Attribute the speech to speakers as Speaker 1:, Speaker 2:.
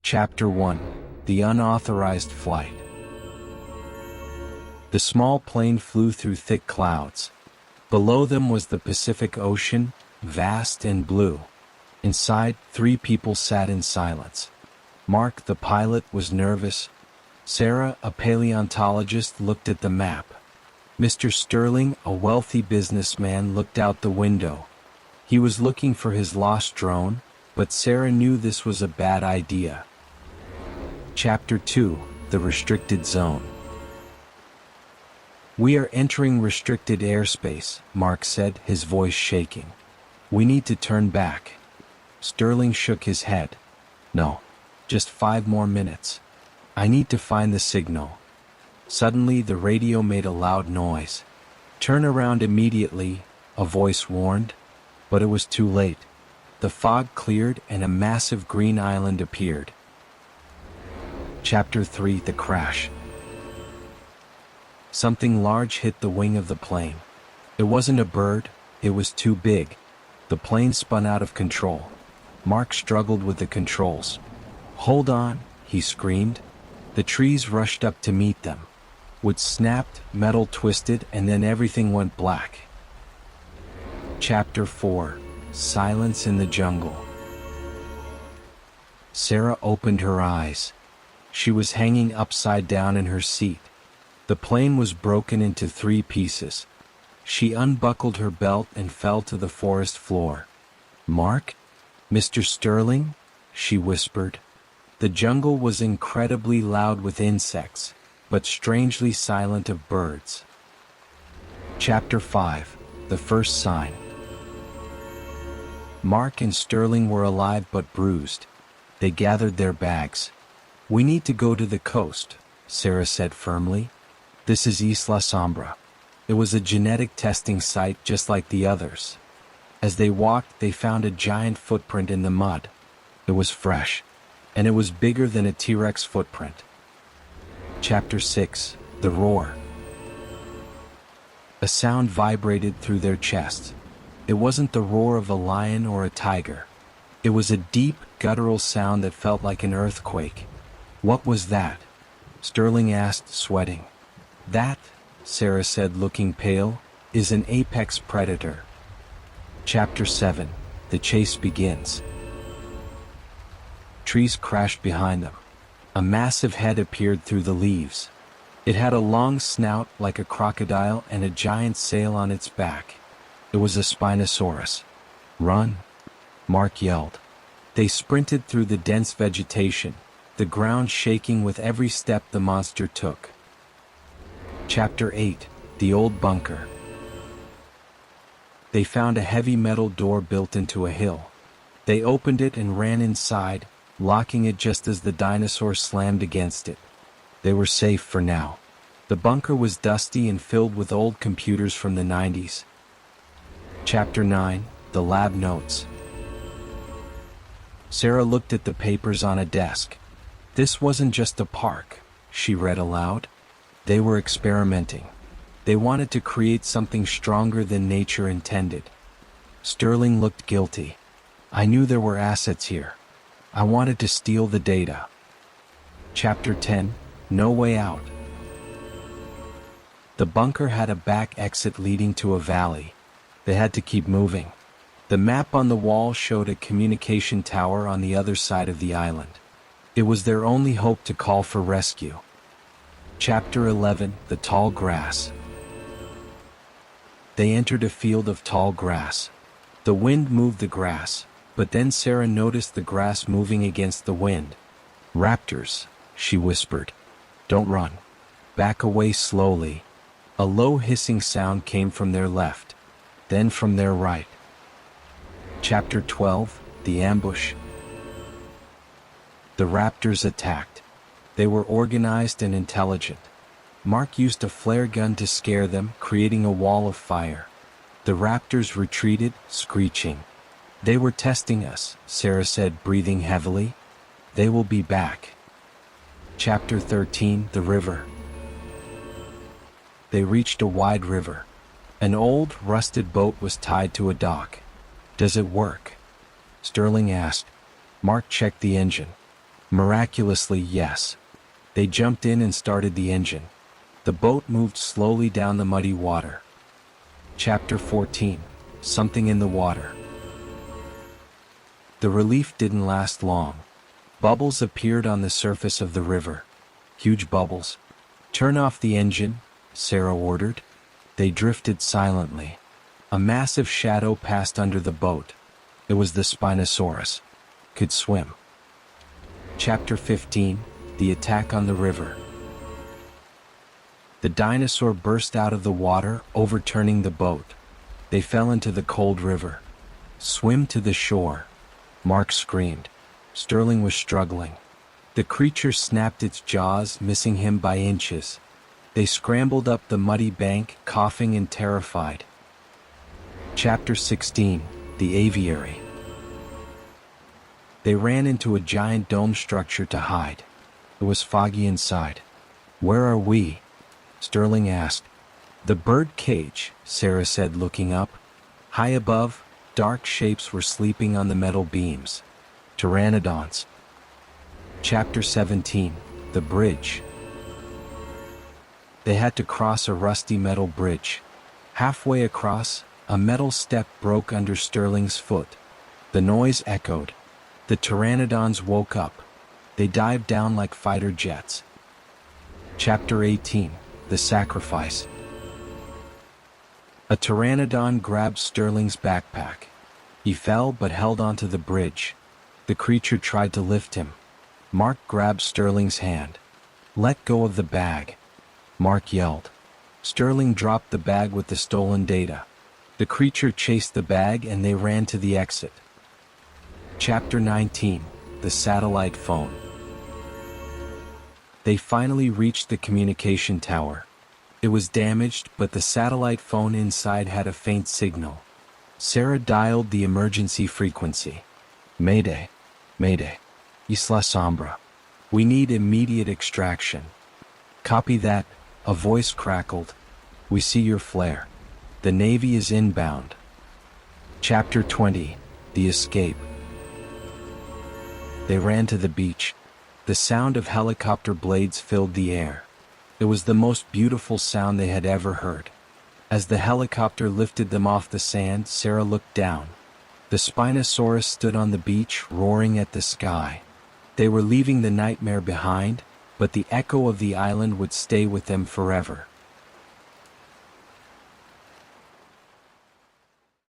Speaker 1: Chapter 1: The Unauthorized Flight. The small plane flew through thick clouds. Below them was the Pacific Ocean, vast and blue. Inside, 3 people sat in silence. Mark, the pilot, was nervous. Sarah, a paleontologist, looked at the map. Mr. Sterling, a wealthy businessman, looked out the window. He was looking for his lost drone, but Sarah knew this was a bad idea. Chapter 2: The Restricted Zone. "We are entering restricted airspace," Mark said, his voice shaking. "We need to turn back." Sterling shook his head. "No, just 5 more minutes. I need to find the signal." Suddenly the radio made a loud noise. "Turn around immediately," a voice warned. But it was too late. The fog cleared and a massive green island appeared. Chapter 3: The Crash. Something large hit the wing of the plane. It wasn't a bird, it was too big. The plane spun out of control. Mark struggled with the controls. "Hold on," he screamed. The trees rushed up to meet them. Wood snapped, metal twisted, and then everything went black. Chapter 4: Silence in the Jungle. Sarah opened her eyes. She was hanging upside down in her seat. The plane was broken into 3 pieces. She unbuckled her belt and fell to the forest floor. "Mark? Mr. Sterling?" she whispered. The jungle was incredibly loud with insects, but strangely silent of birds. Chapter 5: The First Sign. Mark and Sterling were alive but bruised. They gathered their bags. "We need to go to the coast," Sarah said firmly. "This is Isla Sombra." It was a genetic testing site just like the others. As they walked, they found a giant footprint in the mud. It was fresh, and it was bigger than a T-Rex footprint. Chapter 6: The Roar. A sound vibrated through their chests. It wasn't the roar of a lion or a tiger. It was a deep, guttural sound that felt like an earthquake. "What was that?" Sterling asked, sweating. "That," Sarah said, looking pale, "is an apex predator." Chapter 7: The Chase Begins. Trees crashed behind them. A massive head appeared through the leaves. It had a long snout like a crocodile and a giant sail on its back. It was a Spinosaurus. "Run!" Mark yelled. They sprinted through the dense vegetation, the ground shaking with every step the monster took. Chapter 8: The Old Bunker. They found a heavy metal door built into a hill. They opened it and ran inside, locking it just as the dinosaur slammed against it. They were safe for now. The bunker was dusty and filled with old computers from the 90s. Chapter 9: The Lab Notes. Sarah looked at the papers on a desk. "This wasn't just a park," she read aloud. "They were experimenting. They wanted to create something stronger than nature intended." Sterling looked guilty. "I knew there were assets here. I wanted to steal the data." Chapter 10: No Way Out. The bunker had a back exit leading to a valley. They had to keep moving. The map on the wall showed a communication tower on the other side of the island. It was their only hope to call for rescue. Chapter 11: The Tall Grass. They entered a field of tall grass. The wind moved the grass, but then Sarah noticed the grass moving against the wind. "Raptors," she whispered. "Don't run. Back away slowly." A low hissing sound came from their left, then from their right. Chapter 12: The Ambush. The raptors attacked. They were organized and intelligent. Mark used a flare gun to scare them, creating a wall of fire. The raptors retreated, screeching. "They were testing us," Sarah said, breathing heavily. "They will be back." Chapter 13: The River. They reached a wide river. An old, rusted boat was tied to a dock. "Does it work?" Sterling asked. Mark checked the engine. Miraculously, yes. They jumped in and started the engine. The boat moved slowly down the muddy water. Chapter 14. Something in the Water. The relief didn't last long. Bubbles appeared on the surface of the river. Huge bubbles. "Turn off the engine," Sarah ordered. They drifted silently. A massive shadow passed under the boat. It was the Spinosaurus. Could swim. Chapter 15. The Attack on the River. The dinosaur burst out of the water, overturning the boat. They fell into the cold river. "Swim to the shore," Mark screamed. Sterling was struggling. The creature snapped its jaws, missing him by inches. They scrambled up the muddy bank, coughing and terrified. Chapter 16. The Aviary. They ran into a giant dome structure to hide. It was foggy inside. "Where are we?" Sterling asked. "The bird cage," Sarah said, looking up. High above, dark shapes were sleeping on the metal beams. Pteranodons. Chapter 17. The Bridge. They had to cross a rusty metal bridge. Halfway across, a metal step broke under Sterling's foot. The noise echoed. The pteranodons woke up. They dived down like fighter jets. Chapter 18. The Sacrifice. A pteranodon grabbed Sterling's backpack. He fell but held onto the bridge. The creature tried to lift him. Mark grabbed Sterling's hand. "Let go of the bag," Mark yelled. Sterling dropped the bag with the stolen data. The creature chased the bag and they ran to the exit. Chapter 19. The Satellite Phone. They finally reached the communication tower. It was damaged, but the satellite phone inside had a faint signal. Sarah dialed the emergency frequency. "Mayday. Mayday. Isla Sombra. We need immediate extraction." "Copy that," a voice crackled. "We see your flare. The Navy is inbound." Chapter 20. The Escape. They ran to the beach. The sound of helicopter blades filled the air. It was the most beautiful sound they had ever heard. As the helicopter lifted them off the sand, Sarah looked down. The Spinosaurus stood on the beach, roaring at the sky. They were leaving the nightmare behind, but the echo of the island would stay with them forever.